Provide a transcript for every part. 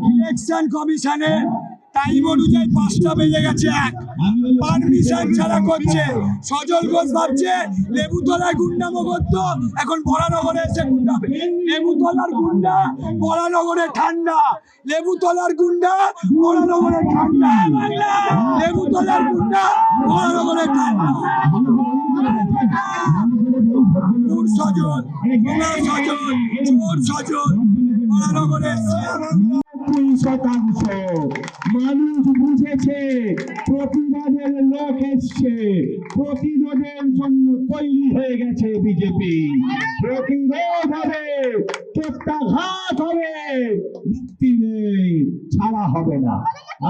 Election কমিশনে time অনুযায়ী 5টা বেজে গেছে, পারমিশন ছাড়া করছে। সজল ঘোষ ভাবছে লেবুতলায় গুন্ডামো করতো, এখন বরানগরে এসে গুন্ডা। লেবুতলার গুন্ডা বরানগরে ঠান্ডা, লেবুতলার গুন্ডা বরানগরে ঠান্ডা, লেবুতলার গুন্ডা বরানগরে ঠান্ডা। সজল সজল চোর সজল বরানগরে এসছে। 20% মানুষ বুঝেছে, প্রতিবাদের লোক এসছে, প্রতিরোধের জন্য তৈরি হয়ে গেছে বিজেপি। প্রতিরোধ হবে, প্রত্যাঘাত হবে, মুক্তি নেই, ছাড়া হবে না।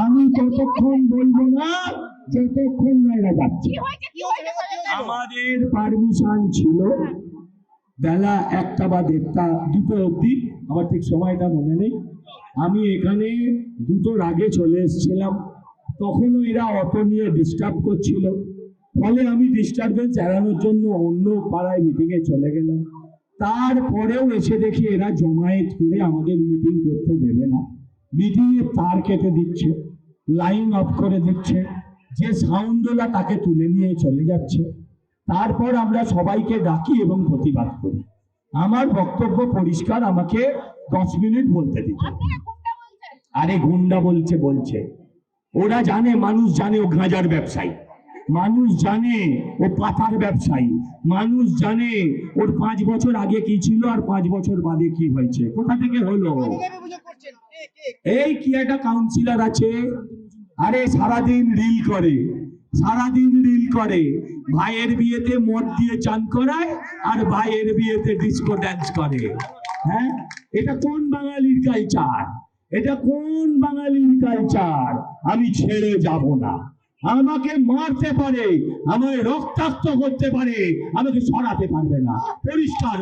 আমি ততক্ষণ বলবো না যতক্ষণ না এরা যাচ্ছে। আমাদের পারমিশন ছিল বেলা 1টা বা 1:30 2টো অবধি, আমার ঠিক সময়টা মনে নেই। আমি এখানে 2টোর আগে চলে এসেছিলাম, তখনও এরা অটো নিয়ে ডিস্টার্ব করছিল, ফলে আমি ডিস্টারবেন্স এড়ানোর জন্য অন্য পাড়ায় মিটিংয়ে চলে গেলাম। তারপরেও এসে দেখি এরা জমায়েত করে আমাদের মিটিং করতে দেবে না, মিটিংয়ে তার কেটে দিচ্ছে, লাইন অফ করে দিচ্ছে, যে সাউন্ডওয়ালা তাকে তুলে নিয়ে চলে যাচ্ছে। তারপর আমরা সবাইকে ডাকি এবং প্রতিবাদ করি। আমার বক্তব্য পরিষ্কার, আমাকে 10 মিনিট বলতে দিত। আরে গুন্ডা বলছে ওরা জানে, মানুষ জানে ও গাঁজার ব্যবসায়ী, মানুষ জানে ও পাতার ব্যবসায়ী, মানুষ জানে ওর 5 বছর আগে কি ছিল আর 5 বছর বাদে কি হয়েছে, কোথা থেকে হলো। এই কি একটা কাউন্সিলর আছে, আরে সারাদিন রিল করে, ভাইয়ের বিয়েতে মদ দিয়ে চান করায় আর ভাইয়ের বিয়েতে ডিস্কো ড্যান্স করে। হ্যাঁ, এটা কোন বাঙালির কালচার? এটা কোন বাঙালির কালচার? আমি ছেড়ে যাব না। আমাকে মারতে পারে, আমায় রক্তাক্ত করতে পারে, আমাকে সরাতে পারবে না, পরিষ্কার।